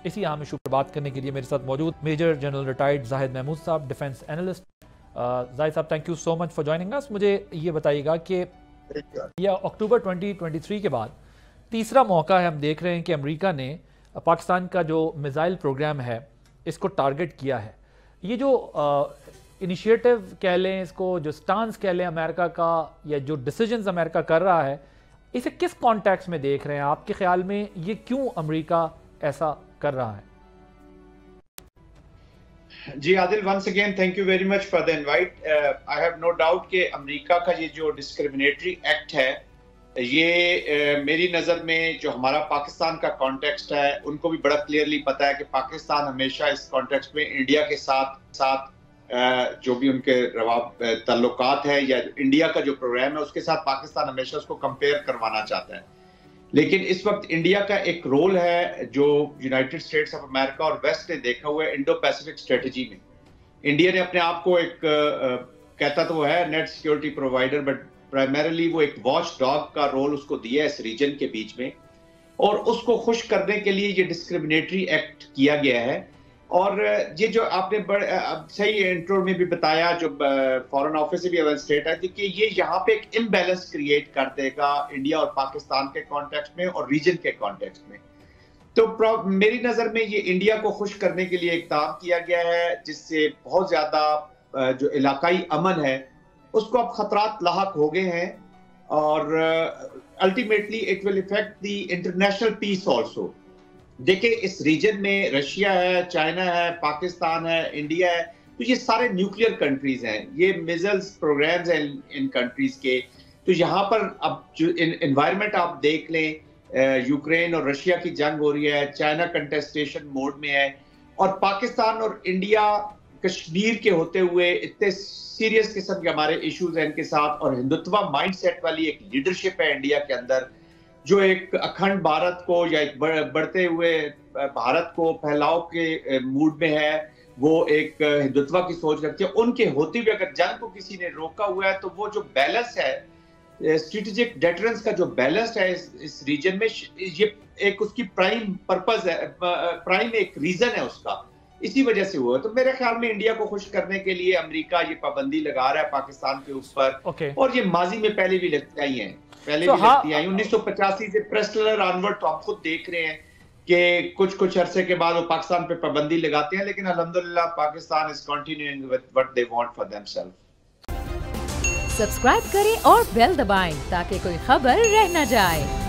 इसी अहम इशू पर बात करने के लिए मेरे साथ मौजूद major general retired Zahid Mahmood साहब, डिफेंस एनालिस्ट। जाहिद साहब, thank you so much for joining us. मुझे ये बताइएगा कि यह अक्टूबर 2023 के बाद तीसरा मौका है, हम देख रहे हैं कि अमेरिका ने पाकिस्तान का जो मिसाइल प्रोग्राम है इसको टारगेट किया है। ये जो इनिशिएटिव कह लें इसको, जो स्टांस कह लें अमेरिका का, या जो डिसीजंस अमेरिका कर रहा है, इसे किस कॉन्टेक्स्ट में देख रहे हैं? आपके ख्याल में ये क्यों अमेरिका ऐसा कर रहा है? जी Adil, once again thank you very much for the invite. I have no doubt कि अमेरिका का ये जो डिस्क्रिमिनेटरी एक्ट है, ये मेरी नज़र में जो हमारा पाकिस्तान का कॉन्टेक्स्ट है उनको भी बड़ा क्लियरली पता है कि पाकिस्तान हमेशा इस कॉन्टेक्स्ट में इंडिया के साथ जो भी उनके ताल्लुकात है या इंडिया का जो प्रोग्राम है उसके साथ पाकिस्तान हमेशा उसको कंपेयर करवाना चाहता है। लेकिन इस वक्त इंडिया का एक रोल है जो यूनाइटेड स्टेट्स ऑफ अमेरिका और वेस्ट ने देखा हुआ है इंडो पैसिफिक स्ट्रेटजी में। इंडिया ने अपने आप को एक कहता तो वो है net security provider, but primarily वो एक वॉच डॉग का रोल उसको दिया है इस रीजन के बीच में, और उसको खुश करने के लिए ये डिस्क्रिमिनेटरी एक्ट किया गया है। और ये जो आपने सही इंट्रो में भी बताया, जो फॉरेन ऑफिस से भी स्टेट है कि ये यहाँ पे एक इम्बैलेंस क्रिएट कर देगा इंडिया और पाकिस्तान के कॉन्टेक्स्ट में और रीजन के कॉन्टेक्स्ट में। तो मेरी नजर में ये इंडिया को खुश करने के लिए इक़दाम किया गया है, जिससे बहुत ज्यादा जो इलाकाई अमन है उसको अब खतरात लाहक हो गए हैं, और ultimately it will effect the international peace also. देखिए, इस रीजन में रशिया है, चाइना है, पाकिस्तान है, इंडिया है, तो ये सारे न्यूक्लियर कंट्रीज हैं, ये मिसाइल्स प्रोग्राम्स हैं इन कंट्रीज के। तो यहाँ पर अब जो एनवायरनमेंट आप देख लें, यूक्रेन और रशिया की जंग हो रही है, चाइना कंटेस्टेशन मोड में है, और पाकिस्तान और इंडिया कश्मीर के होते हुए इतने सीरियस किस्म के हमारे इश्यूज हैं इनके साथ, और हिंदुत्व माइंडसेट वाली एक लीडरशिप है इंडिया के अंदर जो एक अखंड भारत को या एक बढ़ते हुए भारत को फैलाव के मूड में है, वो एक हिंदुत्व की सोच रखती है। उनके होते हुए अगर जंग को किसी ने रोका हुआ है, तो वो जो बैलेंस है, स्ट्रेटेजिक डेटरेंस का जो बैलेंस है इस रीजन में, ये एक उसकी प्राइम पर्पस है, प्राइम एक रीजन है उसका, इसी वजह से हुआ। तो मेरे ख्याल में इंडिया को खुश करने के लिए अमेरिका ये पाबंदी लगा रहा है पाकिस्तान के ऊपर, और ये माजी में पहले भी लगती आई है, पहले भी लगती आई 1985 से प्रेस्टलर ऑनवर्ड। तो आप खुद देख रहे हैं कि कुछ अरसे के बाद वो पाकिस्तान पे पाबंदी लगाते हैं, लेकिन अल्हम्दुलिल्लाह Pakistan is continuing with what they want for themselves. Subscribe करें और बेल दबाएं ताकि कोई खबर रह न जाए।